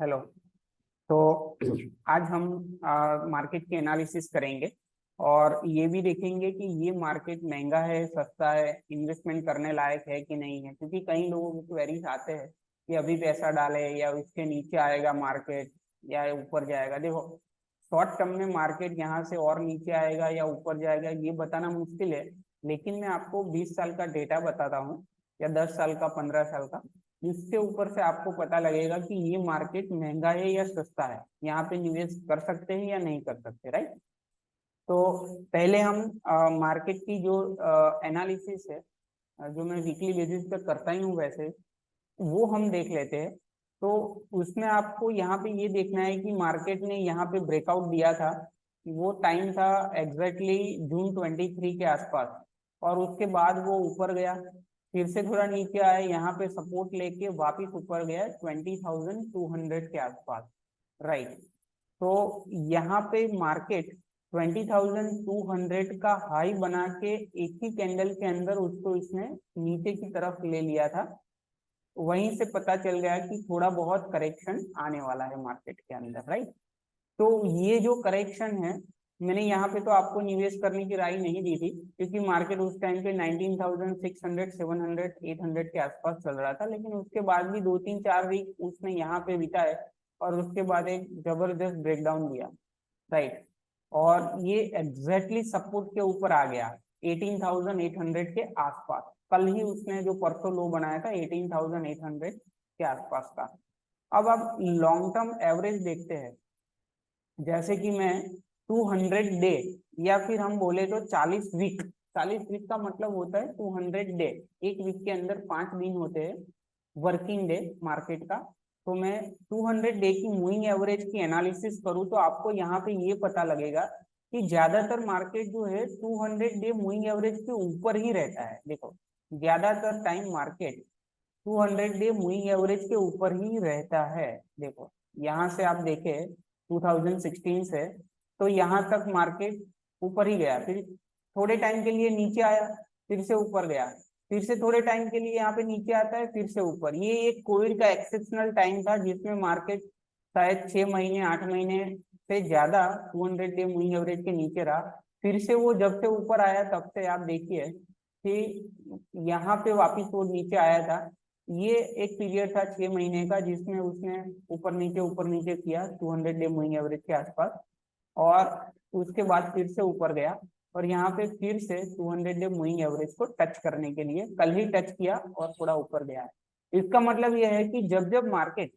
Hello. तो आज हम मार्केट की एनालिसिस करेंगे और ये भी देखेंगे कि ये मार्केट महंगा है, सस्ता है, इन्वेस्टमेंट करने लायक है कि नहीं है। क्योंकि कई लोगों को क्वेरीज आते हैं कि अभी पैसा डाले या इसके नीचे आएगा मार्केट या ऊपर जाएगा। देखो, शॉर्ट टर्म में मार्केट यहाँ से और नीचे आएगा या ऊपर जाएगा ये बताना मुश्किल है। लेकिन मैं आपको 20 साल का डेटा बताता हूँ या 10 साल का, 15 साल का। इसके ऊपर से आपको पता लगेगा कि ये मार्केट महंगा है या सस्ता है, यहाँ पे निवेश कर सकते हैं या नहीं कर सकते, राइट। तो पहले हम मार्केट की जो एनालिसिस है, जो मैं वीकली बेसिस पे करता ही हूँ वैसे, वो हम देख लेते हैं। तो उसमें आपको यहाँ पे ये देखना है कि मार्केट ने यहाँ पे ब्रेकआउट दिया था। वो टाइम था एग्जैक्टली जून 23 के आसपास, और उसके बाद वो ऊपर गया, फिर से थोड़ा नीचे आया, यहाँ पे सपोर्ट लेके वापिस ऊपर गया 20,200 के आसपास, राइट। तो यहाँ पे मार्केट 20,200 का हाई बना के एक ही कैंडल के अंदर उसको इसने नीचे की तरफ ले लिया था। वहीं से पता चल गया कि थोड़ा बहुत करेक्शन आने वाला है मार्केट के अंदर, राइट। तो ये जो करेक्शन है, मैंने यहाँ पे तो आपको निवेश करने की राय नहीं दी थी, क्योंकि मार्केट उस टाइम पे 19,600, 700, 800 के आसपास चल रहा था। लेकिन उसके बाद भी 2-3-4 वीक उसने यहाँ पे बिताए और उसके बाद एक जबरदस्त ब्रेकडाउन दिया, राइट। और ये एग्जैक्टली सपोर्ट के ऊपर आ गया 18,800 के आसपास। कल ही उसने जो परसों लो बनाया था 18,800 के आसपास का। अब आप लॉन्ग टर्म एवरेज देखते हैं, जैसे कि मैं 200 डे या फिर हम बोले तो 40 वीक। 40 वीक का मतलब होता है 200 डे। एक वीक के अंदर 5 दिन होते हैं वर्किंग डे मार्केट का। तो मैं 200 डे की मूविंग एवरेज की एनालिसिस करूँ तो आपको यहाँ पे ये पता लगेगा कि ज्यादातर मार्केट जो है 200 डे मूविंग एवरेज के ऊपर ही रहता है। देखो, ज्यादातर time market 200 day moving average के ऊपर ही रहता है। देखो, यहाँ से आप देखें 2016 से, तो यहाँ तक मार्केट ऊपर ही गया, फिर थोड़े टाइम के लिए नीचे आया, फिर से ऊपर गया, फिर से थोड़े टाइम के लिए यहाँ पे नीचे आता है, फिर से ऊपर। ये एक कोविड का एक्सेप्शनल टाइम था जिसमें मार्केट शायद 6 महीने 8 महीने से ज्यादा 200 डे मूविंग एवरेज के नीचे रहा। फिर से वो जब से ऊपर आया तब से आप देखिए कि यहाँ पे वापिस वो नीचे आया था। ये एक पीरियड था 6 महीने का जिसमें उसने ऊपर नीचे किया 200 डे मूविंग एवरेज के आसपास, और उसके बाद फिर से ऊपर गया और यहाँ पे फिर से 200 डे मूविंग एवरेज को टच करने के लिए कल ही टच किया और थोड़ा ऊपर गया है। इसका मतलब यह है कि जब जब मार्केट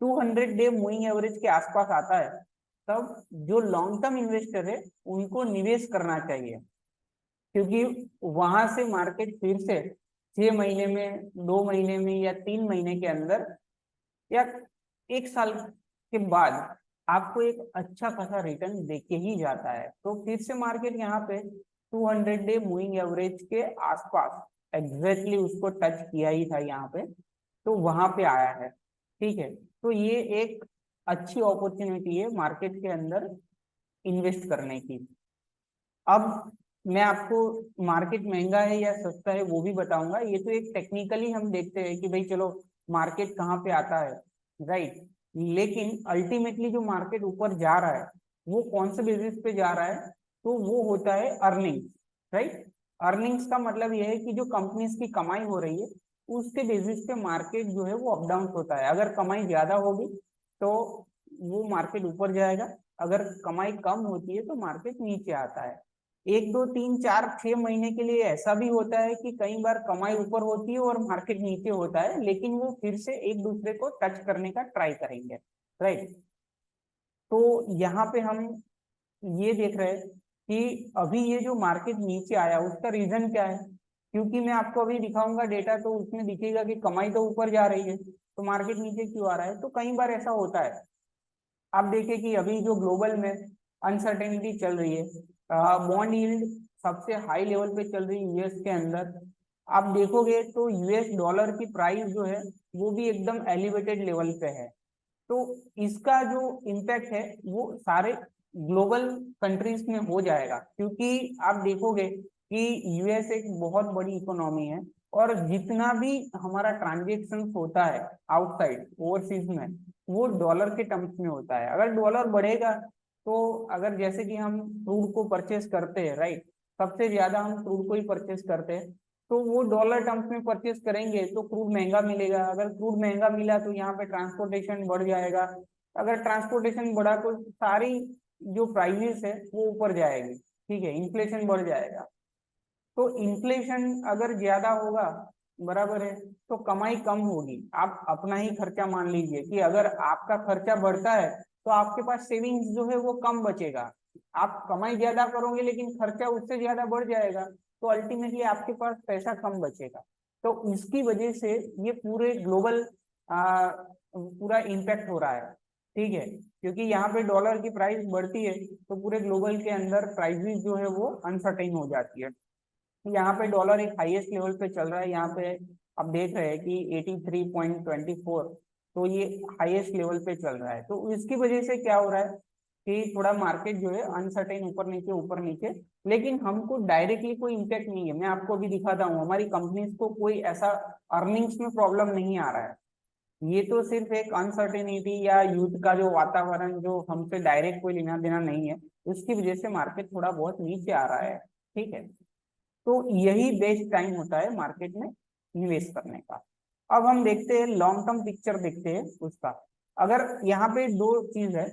200 डे मूविंग एवरेज के आसपास आता है, तब जो लॉन्ग टर्म इन्वेस्टर है उनको निवेश करना चाहिए। क्योंकि वहां से मार्केट फिर से 6 महीने में, 2 महीने में या 3 महीने के अंदर या 1 साल के बाद आपको एक अच्छा खासा रिटर्न देके ही जाता है। तो फिर से मार्केट यहाँ पे 200 डे मूविंग एवरेज के आसपास एग्जैक्टली उसको टच किया ही था यहाँ पे, तो वहां पे आया है, ठीक है। तो ये एक अच्छी अपॉर्चुनिटी है मार्केट के अंदर इन्वेस्ट करने की। अब मैं आपको मार्केट महंगा है या सस्ता है वो भी बताऊंगा। ये तो एक टेक्निकली हम देखते हैं कि भाई चलो मार्केट कहाँ पे आता है, राइट। लेकिन अल्टीमेटली जो मार्केट ऊपर जा रहा है वो कौन से बेसिस पे जा रहा है, तो वो होता है अर्निंग्स, राइट। अर्निंग्स का मतलब ये है कि जो कंपनीज की कमाई हो रही है उसके बेसिस पे मार्केट जो है वो अप डाउन होता है। अगर कमाई ज्यादा होगी तो वो मार्केट ऊपर जाएगा, अगर कमाई कम होती है तो मार्केट नीचे आता है। 1 2 3 4 6 महीने के लिए ऐसा भी होता है कि कई बार कमाई ऊपर होती है और मार्केट नीचे होता है, लेकिन वो फिर से एक दूसरे को टच करने का ट्राई करेंगे, राइट। तो यहाँ पे हम ये देख रहे हैं कि अभी ये जो मार्केट नीचे आया उसका रीजन क्या है। क्योंकि मैं आपको अभी दिखाऊंगा डेटा तो उसमें दिखेगा कि कमाई तो ऊपर जा रही है तो मार्केट नीचे क्यों आ रहा है। तो कई बार ऐसा होता है। आप देखिए कि अभी जो ग्लोबल में अनसर्टेनिटी चल रही है, बॉन्ड यील्ड सबसे हाई लेवल पे चल रही है यूएस के अंदर। आप देखोगे तो यूएस डॉलर की प्राइस जो है वो भी एकदम एलिवेटेड लेवल पे है। तो इसका जो इम्पैक्ट है वो सारे ग्लोबल कंट्रीज में हो जाएगा, क्योंकि आप देखोगे कि यूएस एक बहुत बड़ी इकोनॉमी है और जितना भी हमारा ट्रांजेक्शन होता है आउटसाइड ओवरसीज में, वो डॉलर के टर्म्स में होता है। अगर डॉलर बढ़ेगा तो अगर जैसे कि हम क्रूड को परचेस करते हैं, राइट, सबसे ज्यादा हम क्रूड को ही परचेस करते हैं, तो वो डॉलर टर्म्स में परचेस करेंगे तो क्रूड महंगा मिलेगा। अगर क्रूड महंगा मिला तो यहाँ पे ट्रांसपोर्टेशन बढ़ जाएगा। अगर ट्रांसपोर्टेशन बढ़ा तो सारी जो प्राइसेस है वो ऊपर जाएगी, ठीक है, इन्फ्लेशन बढ़ जाएगा। तो इन्फ्लेशन अगर ज्यादा होगा, बराबर है, तो कमाई कम होगी। आप अपना ही खर्चा मान लीजिए कि अगर आपका खर्चा बढ़ता है तो आपके पास सेविंग्स जो है वो कम बचेगा। आप कमाई ज्यादा करोगे लेकिन खर्चा उससे ज्यादा बढ़ जाएगा, तो अल्टीमेटली आपके पास पैसा कम बचेगा। तो इसकी वजह से ये पूरे ग्लोबल पूरा इम्पैक्ट हो रहा है, ठीक है, क्योंकि यहाँ पे डॉलर की प्राइस बढ़ती है तो पूरे ग्लोबल के अंदर प्राइसेस जो है वो अनसर्टेन हो जाती है। यहाँ पे डॉलर एक हाईएस्ट लेवल पे चल रहा है, यहाँ पे आप देख रहे हैं कि 83.24, तो ये हाईएस्ट लेवल पे चल रहा है। तो इसकी वजह से क्या हो रहा है कि थोड़ा मार्केट जो है अनसर्टेन, ऊपर नीचे, लेकिन हमको डायरेक्टली कोई इम्पैक्ट नहीं है। मैं आपको अभी दिखाता हूँ, हमारी कंपनीज को कोई ऐसा अर्निंग्स में प्रॉब्लम नहीं आ रहा है। ये तो सिर्फ एक अनसर्टेनिटी या युद्ध का जो वातावरण जो हमसे डायरेक्ट कोई लेना देना नहीं है, उसकी वजह से मार्केट थोड़ा बहुत नीचे आ रहा है, ठीक है। तो यही बेस्ट टाइम होता है मार्केट में निवेश करने का। अब हम देखते हैं लॉन्ग टर्म पिक्चर, देखते हैं उसका। अगर यहाँ पे दो चीज है,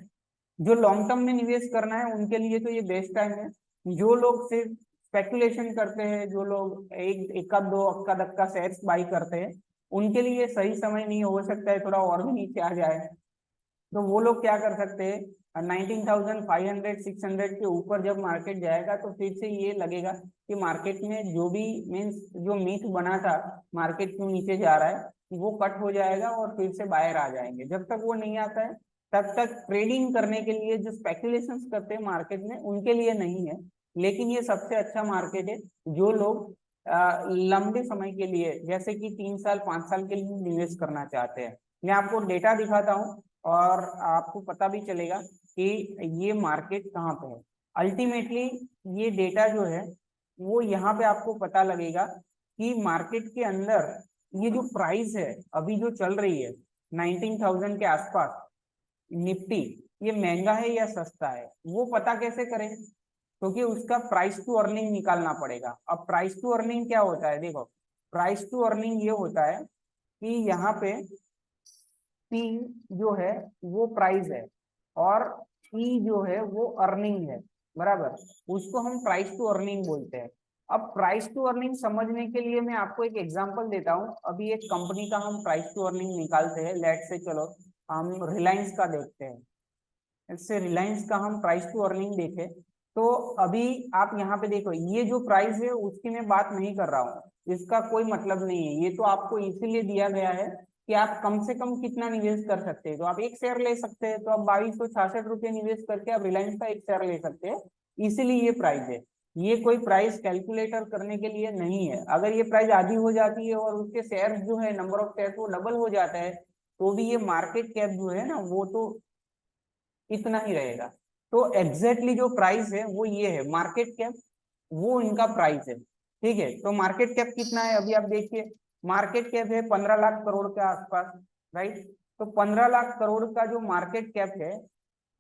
जो लॉन्ग टर्म में निवेश करना है उनके लिए तो ये बेस्ट टाइम है। जो लोग सिर्फ स्पेकुलेशन करते हैं, जो लोग एक दो अक्का दक्का शेयर्स बाई करते हैं, उनके लिए सही समय नहीं, हो सकता है थोड़ा और भी नीचे आ जाए। तो वो लोग क्या कर सकते हैं, 19,500 600 के ऊपर जब मार्केट जाएगा तो फिर से ये लगेगा कि मार्केट में जो भी मीन्स जो मीथ बना था मार्केट क्यों नीचे जा रहा है, वो कट हो जाएगा और फिर से बाहर आ जाएंगे। जब तक वो नहीं आता है तब तक ट्रेडिंग करने के लिए, जो स्पेकुलेशन करते हैं मार्केट में, उनके लिए नहीं है। लेकिन ये सबसे अच्छा मार्केट है जो लोग लंबे समय के लिए, जैसे कि 3 साल 5 साल के लिए निवेश करना चाहते हैं। मैं आपको डेटा दिखाता हूँ और आपको पता भी चलेगा कि ये मार्केट कहाँ पे है। अल्टीमेटली ये डेटा जो है वो यहाँ पे आपको पता लगेगा कि मार्केट के अंदर ये जो प्राइस है अभी जो चल रही है 19,000 के आसपास निफ्टी, ये महंगा है या सस्ता है, वो पता कैसे करें, क्योंकि उसका प्राइस टू अर्निंग निकालना पड़ेगा। अब प्राइस टू अर्निंग क्या होता है, देखो, प्राइस टू अर्निंग ये होता है कि यहाँ पे पी जो है वो प्राइस है और ई जो है वो अर्निंग है, बराबर, उसको हम प्राइस टू अर्निंग बोलते हैं। अब प्राइस टू अर्निंग समझने के लिए मैं आपको एक एग्जांपल देता हूँ। अभी एक कंपनी का हम प्राइस टू अर्निंग निकालते हैं, लेट से चलो हम रिलायंस का देखते हैं। इससे रिलायंस का हम प्राइस टू अर्निंग देखें तो अभी आप यहाँ पे देखो, ये जो प्राइस है उसकी मैं बात नहीं कर रहा हूँ, इसका कोई मतलब नहीं है। ये तो आपको इसीलिए दिया गया है कि आप कम से कम कितना निवेश कर सकते हैं। तो आप एक शेयर ले सकते हैं, तो आप 2266 रुपये निवेश करके आप रिलायंस का एक शेयर ले सकते हैं, इसीलिए ये प्राइस है। ये कोई प्राइस कैलकुलेटर करने के लिए नहीं है। अगर ये प्राइस आधी हो जाती है और उसके शेयर जो है नंबर ऑफ शेयर वो डबल हो जाता है, तो भी ये मार्केट कैप जो है ना वो तो इतना ही रहेगा। तो एग्जैक्टली जो प्राइस है वो ये है, मार्केट कैप वो इनका प्राइस है, ठीक है। तो मार्केट कैप कितना है अभी आप देखिए, मार्केट कैप है 15 लाख करोड़ के आसपास, राइट। तो 15 लाख करोड़ का जो मार्केट कैप है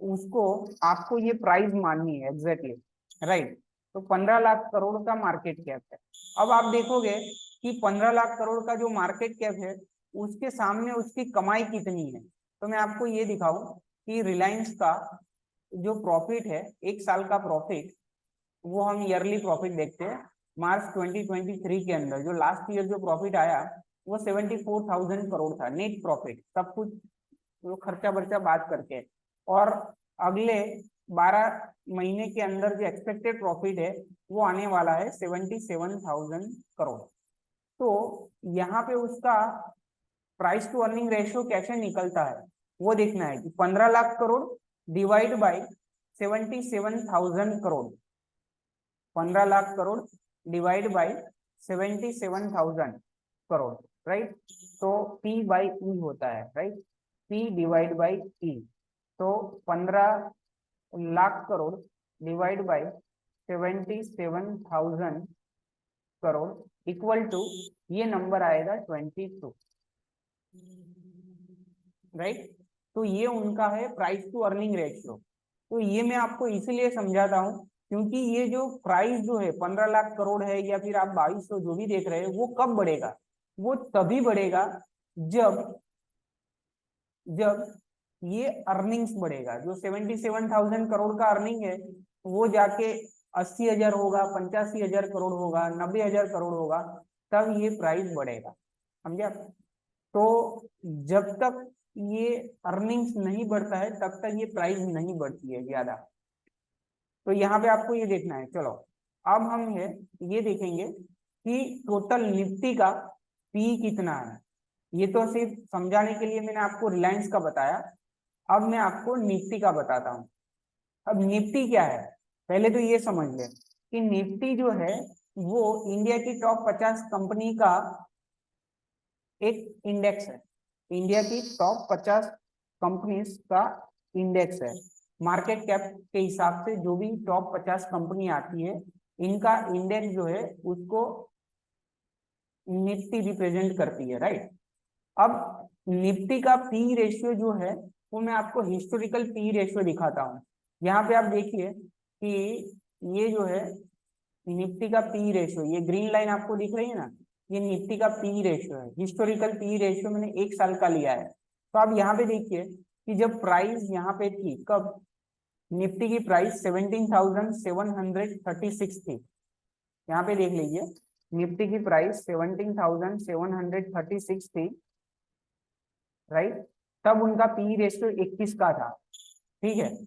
उसको आपको ये प्राइस माननी है एग्जैक्टली, राइट। तो 15 लाख करोड़ का मार्केट कैप है। अब आप देखोगे कि 15 लाख करोड़ का जो मार्केट कैप है उसके सामने उसकी कमाई कितनी है। तो मैं आपको ये दिखाऊं कि रिलायंस का जो प्रॉफिट है, एक साल का प्रॉफिट, वो हम ईयरली प्रॉफिट देखते हैं। मार्च 2023 के अंदर जो लास्ट ईयर जो प्रॉफिट आया वो 74,000 करोड़ था, नेट प्रॉफिट, सब कुछ वो खर्चा बर्चा बात करके। और अगले 12 महीने के अंदर जो एक्सपेक्टेड प्रॉफिट है वो आने वाला है 77,000 करोड़। तो यहाँ पे उसका प्राइस टू अर्निंग रेशियो कैसे निकलता है वो देखना है कि 15 lakh crore divide by 77,000 crore, 15 lakh crore divide by 77,000 crore, right. तो P बाई E होता है, right, P divide by E। तो 15 lakh crore divide by 77,000 crore equal to ये नंबर आएगा 22, राइट। तो ये उनका है प्राइस टू अर्निंग रेशियो। तो ये मैं आपको इसीलिए समझाता हूँ क्योंकि ये जो प्राइस जो है 15 लाख करोड़ है या फिर आप 2200 जो भी देख रहे हैं, वो कब बढ़ेगा? वो तभी बढ़ेगा जब जब ये अर्निंग्स बढ़ेगा। जो 77,000 करोड़ का अर्निंग है वो जाके 80,000 होगा, 85,000 करोड़ होगा, 90,000 करोड़ होगा, तब ये प्राइस बढ़ेगा। समझे आप? तो जब तक ये अर्निंग्स नहीं बढ़ता है तब तक ये प्राइस नहीं बढ़ती है ज्यादा। तो यहाँ पे आपको ये देखना है। चलो अब हम है ये देखेंगे कि टोटल निफ्टी का पी कितना है। ये तो सिर्फ समझाने के लिए मैंने आपको रिलायंस का बताया, अब मैं आपको निफ्टी का बताता हूँ। अब निफ्टी क्या है, पहले तो ये समझ ले कि निफ्टी जो है वो इंडिया की टॉप 50 कंपनी का एक इंडेक्स है। इंडिया की टॉप 50 कंपनीज का इंडेक्स है। मार्केट कैप के हिसाब से जो भी टॉप 50 कंपनी आती है, इनका इंडेक्स जो है उसको निफ्टी रिप्रेजेंट करती है, राइट। अब निफ्टी का पी रेशियो जो है वो मैं आपको हिस्टोरिकल पी रेशियो दिखाता हूँ। यहाँ पे आप देखिए कि ये जो है निफ्टी का पी रेशियो, ये ग्रीन लाइन आपको दिख रही है ना, ये निफ्टी का पी रेशियो है। हिस्टोरिकल पी रेशियो मैंने 1 साल का लिया है। तो आप यहाँ पे देखिए कि जब प्राइस यहाँ पे थी, कब निफ्टी की प्राइस 17,736 थी। यहाँ पे देख लीजिए निफ्टी की प्राइस 17,736 थी, राइट। तब उनका पी रेशियो 21 का था, ठीक है।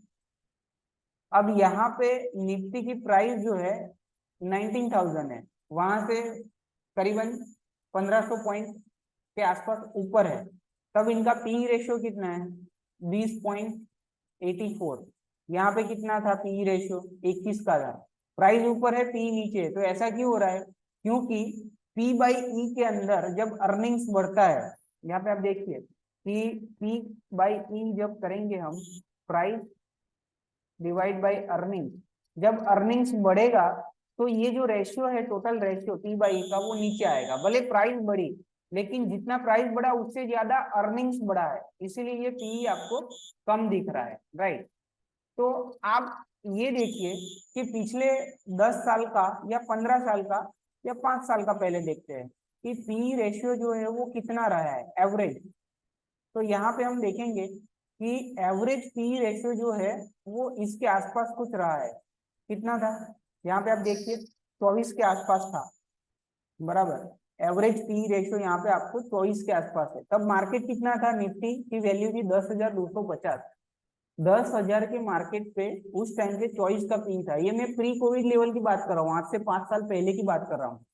अब यहाँ पे निफ्टी की प्राइस जो है 19,000 है, वहां से करीबन 1500 पॉइंट के आसपास ऊपर है, तब इनका पी रेशियो कितना है? 20.84। यहाँ पे कितना था पी रेशियो? 21 का था। प्राइस ऊपर है, पी नीचे है, तो ऐसा क्यों हो रहा है? क्योंकि पी बाई ई के अंदर जब अर्निंग्स बढ़ता है, यहाँ पे आप देखिए पी बाई ई जब करेंगे हम, प्राइस डिवाइड बाई अर्निंग, जब अर्निंग्स बढ़ेगा तो ये जो रेशियो है टोटल रेशियो पी बाई का वो नीचे आएगा। भले प्राइस बढ़ी, लेकिन जितना प्राइस बढ़ा उससे ज्यादा अर्निंग्स बढ़ा है, इसीलिए ये पी आपको कम दिख रहा है, राइट। तो आप ये देखिए कि पिछले 10 साल का या 15 साल का या 5 साल का पहले देखते हैं कि पी रेशियो जो है वो कितना रहा है एवरेज। तो यहाँ पे हम देखेंगे कि एवरेज पी रेशियो जो है वो इसके आसपास कुछ रहा है। कितना था? यहाँ पे आप देखिए 24 के आसपास था, बराबर। एवरेज पी रेशियो यहाँ पे आपको 24 के आसपास है। तब मार्केट कितना था? निफ्टी की वैल्यू थी 10,250। 10,000 के मार्केट पे उस टाइम पे 24 का पी था। ये मैं प्री कोविड लेवल की बात कर रहा हूँ, आज से 5 साल पहले की बात कर रहा हूँ।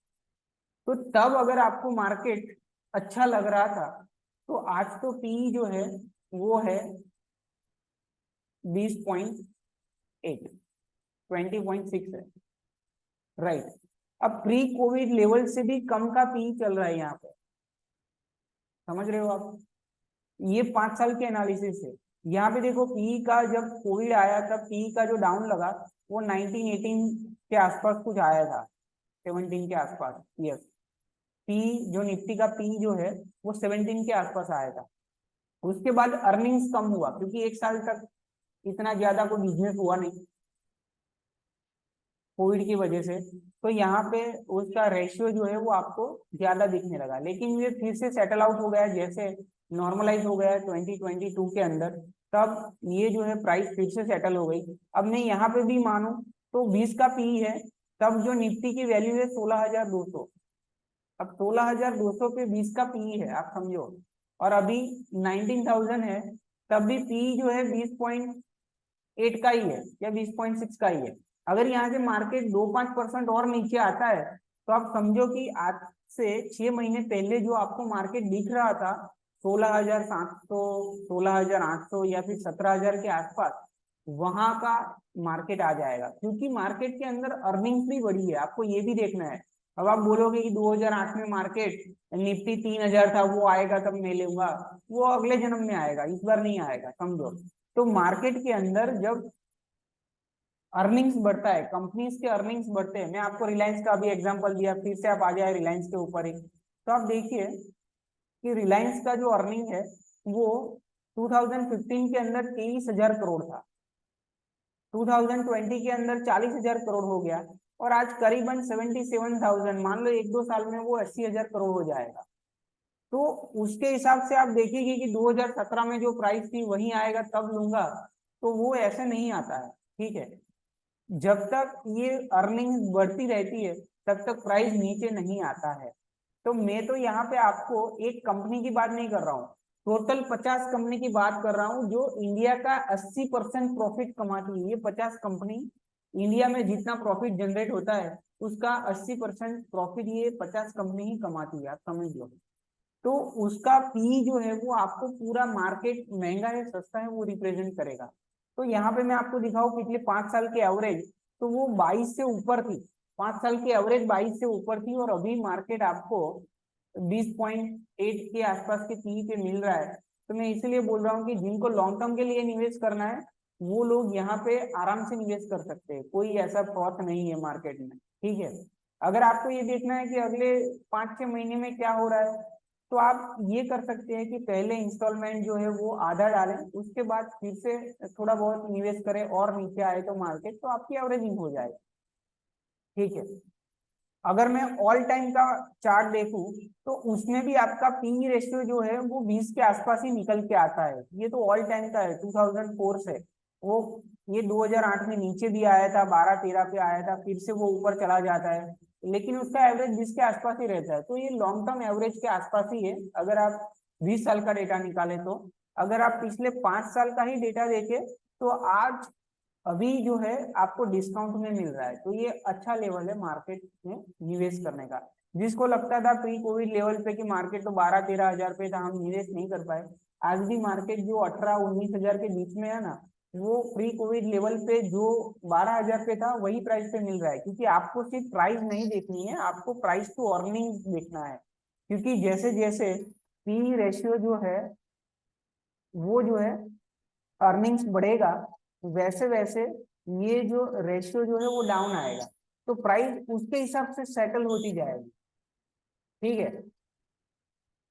तो तब अगर आपको मार्केट अच्छा लग रहा था, तो आज तो पी जो है वो है 20.8, 20.6 है, राइट। अब प्री कोविड लेवल से भी कम का पी चल रहा है यहाँ पे, समझ रहे हो आप? ये 5 साल के एनालिसिस है। यहाँ पे देखो पी का जब कोविड आया तब पी का जो डाउन लगा वो 19-18 के आसपास कुछ आया था, 17 के आसपास। यस, पी जो निफ्टी का पी जो है वो 17 के आसपास आया था। उसके बाद अर्निंग्स कम हुआ क्योंकि 1 साल तक इतना ज्यादा कोई बिजनेस हुआ नहीं कोविड की वजह से। तो यहाँ पे उसका रेशियो जो है वो आपको ज्यादा दिखने लगा, लेकिन ये फिर से सेटल आउट हो गया, जैसे नॉर्मलाइज हो गया 2022 के अंदर। तब ये जो है प्राइस फिर से सेटल हो गई। अब मैं यहाँ पे भी मानूं तो 20 का पी है, तब जो निफ्टी की वैल्यू है 16,200। अब 16,200 पे 20 का पी है, आप समझो। और अभी 19,000 है, तब भी पी जो है 20.8 का ही है या 20.6 का ही है। अगर यहाँ से मार्केट 2-5% और नीचे आता है तो आप समझो कि आज से 6 महीने पहले जो आपको मार्केट दिख रहा था 16,700, 16,800 या फिर 17,000 के आसपास, वहां का मार्केट आ जाएगा। क्योंकि मार्केट के अंदर अर्निंग्स भी बढ़ी है, आपको ये भी देखना है। अब आप बोलोगे कि 2008 में मार्केट निफ्टी 3,000 था, वो आएगा तब मैं लूंगा, वो अगले जन्म में आएगा, इस बार नहीं आएगा, समझो। तो मार्केट के अंदर जब अर्निंग्स बढ़ता है, कंपनीज के अर्निंग्स बढ़ते हैं, मैं आपको रिलायंस का अभी एग्जांपल दिया, फिर से आप आ जाए रिलायंस के ऊपर ही। तो आप देखिए कि रिलायंस का जो अर्निंग है वो 2015 के अंदर 23,000 करोड़ था, 2020 के अंदर 40,000 करोड़ हो गया, और आज करीबन 77,000, मान लो 1-2 साल में वो 80,000 करोड़ हो जाएगा। तो उसके हिसाब से आप देखिए कि 2017 में जो प्राइस थी वही आएगा तब लूंगा, तो वो ऐसे नहीं आता है। ठीक है, जब तक ये अर्निंग बढ़ती रहती है तब तक प्राइस नीचे नहीं आता है। तो मैं तो यहाँ पे आपको एक कंपनी की बात नहीं कर रहा हूँ, टोटल 50 कंपनी की बात कर रहा हूँ जो इंडिया का 80% प्रॉफिट कमाती है। ये 50 कंपनी, इंडिया में जितना प्रॉफिट जनरेट होता है उसका 80% प्रॉफिट ये 50 कंपनी ही कमाती है, आप समझ लो। तो उसका पी जो है वो आपको पूरा मार्केट महंगा है सस्ता है वो रिप्रेजेंट करेगा। तो यहाँ पे मैं आपको दिखाऊं पिछले 5 साल के एवरेज, तो वो 22 से ऊपर थी, 5 साल की एवरेज 22 से ऊपर थी, और अभी मार्केट आपको 20.8 के आसपास के पी पे मिल रहा है। तो मैं इसीलिए बोल रहा हूँ कि जिनको लॉन्ग टर्म के लिए निवेश करना है वो लोग यहाँ पे आराम से निवेश कर सकते हैं, कोई ऐसा फ्रॉड नहीं है मार्केट में। ठीक है, अगर आपको ये देखना है कि अगले 5-6 महीने में क्या हो रहा है, तो आप ये कर सकते हैं कि पहले इंस्टॉलमेंट जो है वो आधा डालें, उसके बाद फिर से थोड़ा बहुत निवेश करें, और नीचे आए तो मार्केट, तो आपकी एवरेजिंग हो जाएगी। ठीक है, अगर मैं ऑल टाइम का चार्ट देखूं तो उसमें भी आपका पी रेशियो जो है वो 20 के आसपास ही निकल के आता है। ये तो ऑल टाइम का है, 2004 से वो, ये 2008 में नीचे भी आया था, 12-13 पे आया था, फिर से वो ऊपर चला जाता है, लेकिन उसका एवरेज 20 के आसपास ही रहता है। तो ये लॉन्ग टर्म एवरेज के आसपास ही है अगर आप 20 साल का डेटा निकाले तो। अगर आप पिछले 5 साल का ही डेटा देखें तो आज अभी जो है आपको डिस्काउंट में मिल रहा है, तो ये अच्छा लेवल है मार्केट में निवेश करने का। जिसको लगता था प्री कोविड लेवल पे कि मार्केट तो 12-13 हजार पे था, हम निवेश नहीं कर पाए, आज भी मार्केट जो 18-19 हजार के बीच में है ना, वो प्री कोविड लेवल पे जो 12 हजार पे था वही प्राइस पे मिल रहा है। क्योंकि आपको सिर्फ प्राइस नहीं देखनी है, आपको प्राइस टू अर्निंग देखना है, क्योंकि जैसे जैसे पी रेशियो जो है वो जो है अर्निंग्स बढ़ेगा, वैसे वैसे ये जो रेशियो जो है वो डाउन आएगा, तो प्राइस उसके हिसाब से सेटल होती जाएगी। ठीक है,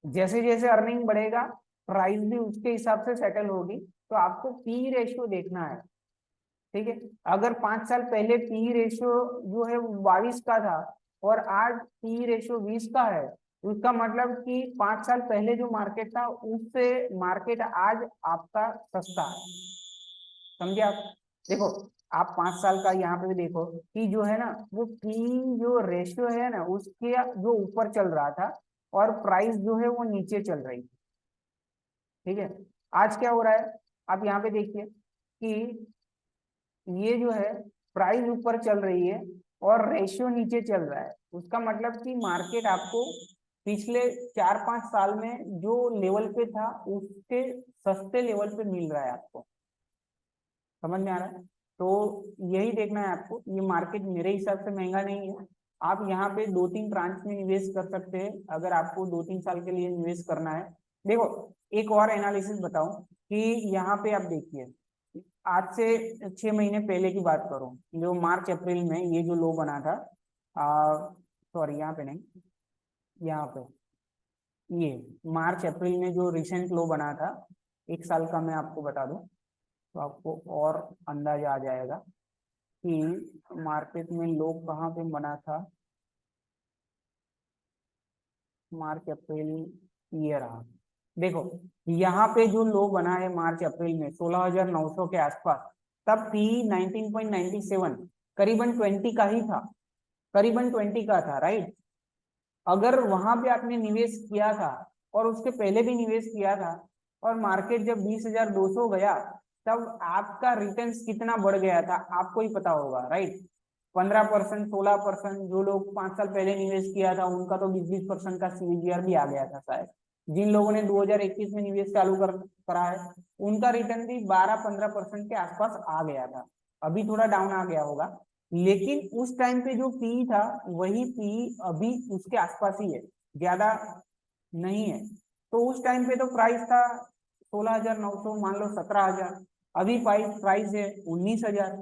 जैसे जैसे अर्निंग बढ़ेगा प्राइस भी उसके हिसाब से सेटल होगी, तो आपको पी रेशियो देखना है। ठीक है, अगर 5 साल पहले पी रेशियो जो है 22 का था और आज पी रेशियो 20 का है, उसका मतलब कि 5 साल पहले जो मार्केट था उससे मार्केट आज आपका सस्ता है। समझे आप? देखो, आप 5 साल का यहाँ पे भी देखो कि जो है ना वो पी जो रेशियो है ना उसके जो ऊपर चल रहा था और प्राइस जो है वो नीचे चल रही थी। ठीक है, आज क्या हो रहा है आप यहाँ पे देखिए कि ये जो है प्राइस ऊपर चल रही है और रेशियो नीचे चल रहा है। उसका मतलब कि मार्केट आपको पिछले 4-5 साल में जो लेवल पे था उसके सस्ते लेवल पे मिल रहा है आपको। समझ में आ रहा है? तो यही देखना है आपको, ये मार्केट मेरे हिसाब से महंगा नहीं है। आप यहाँ पे 2-3 ट्रांच में निवेश कर सकते हैं अगर आपको 2-3 साल के लिए निवेश करना है। देखो, एक और एनालिसिस बताऊं कि यहाँ पे आप देखिए, आज से 6 महीने पहले की बात करूं, जो मार्च अप्रैल में ये जो लो बना था, सॉरी यहाँ पे नहीं, यहाँ पे ये मार्च अप्रैल में जो रिसेंट लो बना था, 1 साल का मैं आपको बता दूं तो आपको और अंदाजा आ जाएगा कि मार्केट में लो कहाँ पे बना था। मार्च अप्रैल ये रहा, देखो यहाँ पे जो लो बना है मार्च अप्रैल में 16,900 के आसपास, तब पी 19.97 करीबन 20 का ही था, करीबन 20 का था, राइट। अगर वहां पे आपने निवेश किया था और उसके पहले भी निवेश किया था और मार्केट जब 20,200 गया, तब आपका रिटर्न्स कितना बढ़ गया था आपको ही पता होगा, राइट। 15%, 16%, जो लोग 5 साल पहले निवेश किया था उनका तो 20-20% का सीजीआर भी आ गया था शायद। जिन लोगों ने 2021 में निवेश चालू करा है उनका रिटर्न भी 12-15% के आसपास आ गया था। अभी थोड़ा डाउन आ गया होगा, लेकिन उस टाइम पे जो पी था वही पी अभी उसके आसपास ही है, ज्यादा नहीं है। तो उस टाइम पे तो प्राइस था 16,900, मान लो 17,000, अभी प्राइस है 19,000,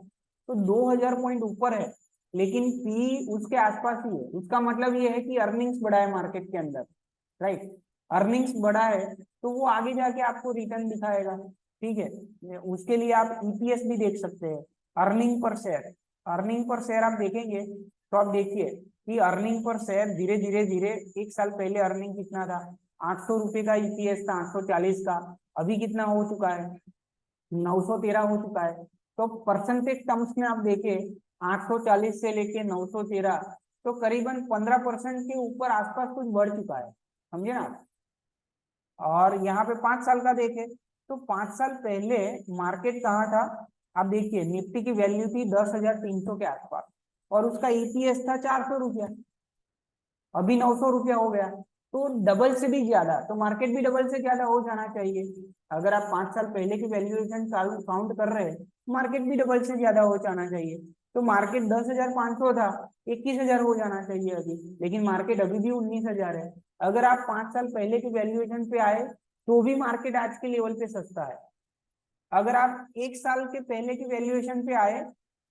तो 2,000 पॉइंट ऊपर है, लेकिन पी उसके आसपास ही है। उसका मतलब ये है कि अर्निंग्स बढ़ा है मार्केट के अंदर, राइट। अर्निंग्स बढ़ा है तो वो आगे जाके आपको रिटर्न दिखाएगा, ठीक है। उसके लिए आप ईपीएस भी देख सकते हैं, earning per share. Earning per share आप देखेंगे तो आप देखिए कि अर्निंग पर शेयर धीरे धीरे धीरे, एक साल पहले अर्निंग कितना था, 800 रुपए का ईपीएस था, 840 का, अभी कितना हो चुका है, 913 हो चुका है। तो परसेंटेज टर्म्स में आप देखें 840 से लेके 913, तो करीबन 15% के ऊपर आसपास कुछ बढ़ चुका है, समझे ना। और यहाँ पे 5 साल का देखें तो 5 साल पहले मार्केट कहाँ था, आप देखिए निफ्टी की वैल्यू थी 10,300 के आसपास और उसका ईपीएस था 400 रुपया, अभी 900 रुपया हो गया, तो डबल से भी ज्यादा, तो मार्केट भी डबल से ज्यादा हो जाना चाहिए। अगर आप 5 साल पहले की वैल्यूएशन काउंट कर रहे हैं, मार्केट भी डबल से ज्यादा हो जाना चाहिए। तो मार्केट 10,500 था, 21,000 हो जाना चाहिए अभी, लेकिन मार्केट अभी भी 19,000 है। अगर आप 5 साल पहले की वैल्यूएशन पे आए तो भी मार्केट आज के लेवल पे सस्ता है। अगर आप 1 साल के पहले की वैल्यूएशन पे आए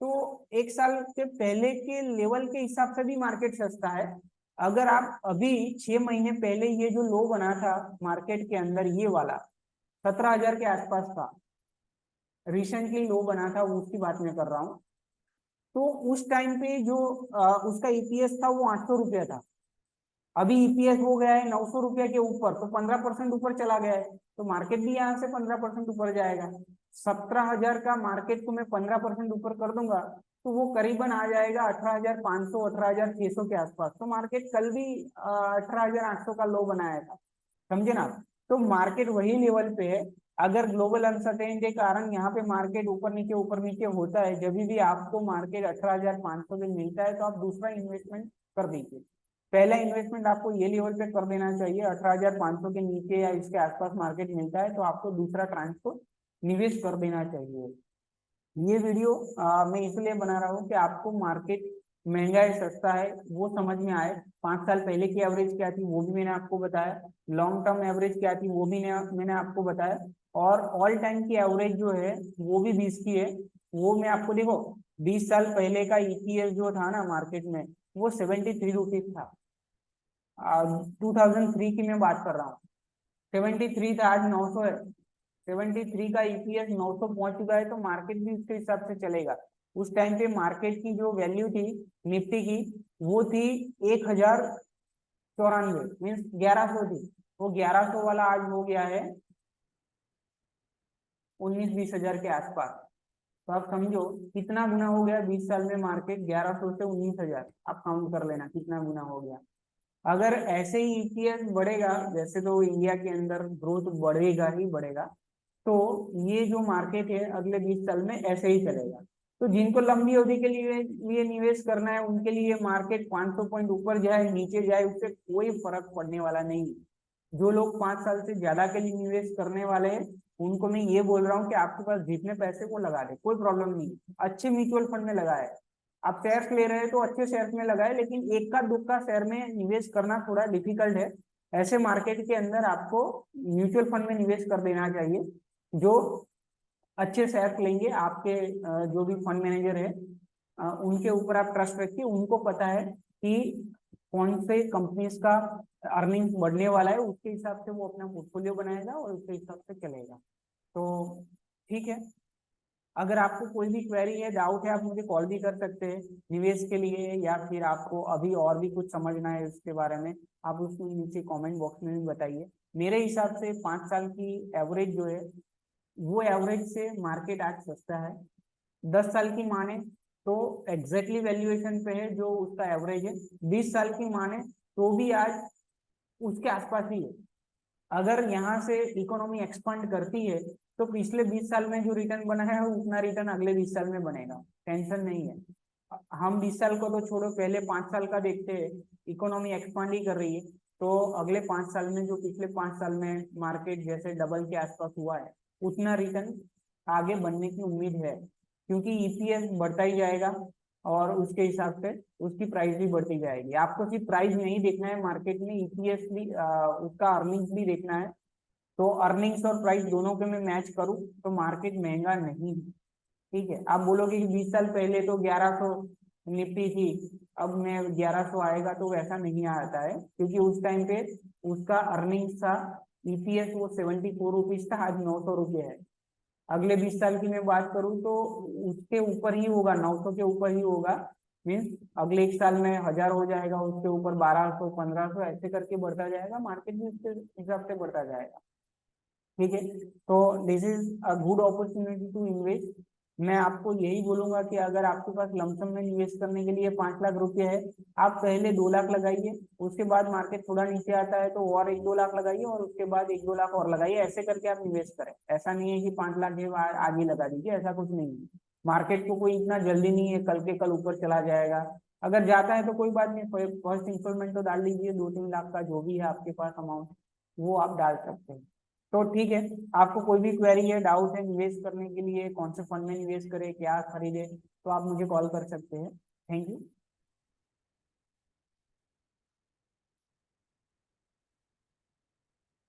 तो 1 साल के पहले के लेवल के हिसाब से भी मार्केट सस्ता है। अगर आप अभी 6 महीने पहले ये जो लो बना था मार्केट के अंदर, ये वाला 17,000 के आसपास था, रिसेंटली लो बना था, उसकी बात मैं कर रहा हूँ। तो उस टाइम पे जो उसका ईपीएस था वो 800 रुपया था, अभी ईपीएस हो गया है 900 रुपया के ऊपर, तो 15% ऊपर चला गया है, तो मार्केट भी यहाँ से 15% ऊपर जाएगा। 17,000 का मार्केट को मैं 15% ऊपर कर दूंगा तो वो करीबन आ जाएगा 18,500 18,600 के आसपास। तो मार्केट कल भी 18,800 का लो बनाया था, समझे ना। तो मार्केट वही लेवल पे है। अगर ग्लोबल अनसर्टेनिटी के कारण यहाँ पे मार्केट ऊपर नीचे होता है, जब भी आपको मार्केट 18,500 में मिलता है तो आप दूसरा इन्वेस्टमेंट कर दीजिए। पहला इन्वेस्टमेंट आपको ये लेवल पे कर देना चाहिए, 18,500 के नीचे या इसके आसपास मार्केट मिलता है तो आपको दूसरा ट्रांस को निवेश कर देना चाहिए। ये वीडियो मैं इसलिए बना रहा हूँ कि आपको मार्केट महंगा है सस्ता है वो समझ में आए। 5 साल पहले की एवरेज क्या थी वो भी मैंने आपको बताया, लॉन्ग टर्म एवरेज क्या थी वो भी मैंने आपको बताया, और ऑल टाइम की एवरेज जो है वो भी 20 की है। वो मैं आपको देखो 20 साल पहले का ईपीएस जो था ना मार्केट में, वो 73 रुपीज था। 2003 की मैं बात कर रहा हूँ, 73 था, आज 900 है। 73 का ईपीएस 900 पहुंच चुका है, तो मार्केट भी उसके हिसाब से चलेगा। उस टाइम पे मार्केट की जो वैल्यू थी निफ्टी की वो थी 1,094, मीन्स 1100 थी, वो 1100 वाला आज हो गया है 19-20 हजार के आसपास। तो आप समझो कितना गुना हो गया 20 साल में, मार्केट 1100 से 19,000, आप काउंट कर लेना कितना गुना हो गया। अगर ऐसे ही ईपीएस बढ़ेगा, वैसे तो इंडिया के अंदर ग्रोथ बढ़ेगा ही बढ़ेगा, तो ये जो मार्केट है अगले 20 साल में ऐसे ही चलेगा। तो जिनको लंबी अवधि के लिए निवेश करना है उनके लिए मार्केट 500 पॉइंट ऊपर जाए नीचे जाए उससे कोई फर्क पड़ने वाला नहीं। जो लोग 5 साल से ज्यादा के लिए निवेश करने वाले हैं उनको मैं ये बोल रहा हूँ कि आपके पास जितने पैसे को लगा दे, कोई प्रॉब्लम नहीं, अच्छे म्यूचुअल फंड में लगाए। आप शेयर्स ले रहे हैं तो अच्छे शेयर्स में लगाए, लेकिन एक का दुक्का शेयर में निवेश करना थोड़ा डिफिकल्ट है। ऐसे मार्केट के अंदर आपको म्यूचुअल फंड में निवेश कर देना चाहिए, जो अच्छे शेयर लेंगे। आपके जो भी फंड मैनेजर है उनके ऊपर आप ट्रस्ट रखिए, उनको पता है कि कौन से कंपनीज का अर्निंग बढ़ने वाला है, उसके हिसाब से वो अपना पोर्टफोलियो बनाएगा और उसके हिसाब से चलेगा। तो ठीक है, अगर आपको कोई भी क्वेरी है, डाउट है, आप मुझे कॉल भी कर सकते हैं निवेश के लिए, या फिर आपको अभी और भी कुछ समझना है उसके बारे में, आप उसमें नीचे कमेंट बॉक्स में भी बताइए। मेरे हिसाब से 5 साल की एवरेज जो है वो एवरेज से मार्केट आज सस्ता है। 10 साल की माने तो एग्जैक्टली वैल्यूएशन पे है जो उसका एवरेज है, 20 साल की माने तो भी आज उसके आसपास ही है। अगर यहाँ से इकोनॉमी एक्सपांड करती है तो पिछले 20 साल में जो रिटर्न बना है उतना रिटर्न अगले 20 साल में बनेगा, टेंशन नहीं है। हम 20 साल को तो छोड़ो, पहले 5 साल का देखते हैं, इकोनॉमी एक्सपांड ही कर रही है, तो अगले 5 साल में जो पिछले 5 साल में मार्केट जैसे डबल के आसपास हुआ है उतना रिटर्न आगे बनने की उम्मीद है, क्योंकि ईपीएस बढ़ता ही जाएगा और उसके हिसाब से उसकी प्राइस भी बढ़ती जाएगी। आपको सिर्फ प्राइस नहीं देखना है मार्केट में, ईपीएस भी उसका अर्निंग्स भी देखना है। तो अर्निंग्स और प्राइस दोनों के मैं मैच करूं तो मार्केट महंगा नहीं है, ठीक है। आप बोलोगे कि 20 साल पहले तो 1100 निफ्टी थी, अब मैं 1100 आएगा तो वैसा नहीं आता है, क्योंकि उस टाइम पे उसका अर्निंग्स था, ईपीएस वो 74 रुपीज था, आज 900 रुपये है। अगले 20 साल की मैं बात करूं तो उसके ऊपर ही होगा, 900 के ऊपर ही होगा। मीन्स अगले 1 साल में 1000 हो जाएगा, उसके ऊपर 1200 1500 ऐसे करके बढ़ता जाएगा, मार्केट भी उसके हिसाब से बढ़ता जाएगा। ठीक है, तो this is a good opportunity to invest. मैं आपको यही बोलूंगा कि अगर आपके पास लमसम में इन्वेस्ट करने के लिए 5 लाख रुपए है, आप पहले 2 लाख लगाइए, उसके बाद मार्केट थोड़ा नीचे आता है तो और 1-2 लाख लगाइए, और उसके बाद 1-2 लाख और लगाइए, ऐसे करके आप इन्वेस्ट करें। ऐसा नहीं है कि 5 लाख के बाद आज ही लगा दीजिए, ऐसा कुछ नहीं है। मार्केट को कोई इतना जल्दी नहीं है कल के कल ऊपर चला जाएगा। अगर जाता है तो कोई बात नहीं, फर्स्ट इंस्टॉलमेंट तो डाल दीजिए, 2-3 लाख का जो भी है आपके पास अमाउंट, वो आप डाल सकते हैं। तो ठीक है, आपको कोई भी क्वेरी है, डाउट है निवेश करने के लिए, कौन से फंड में निवेश करें, क्या खरीदे, तो आप मुझे कॉल कर सकते हैं। Thank you.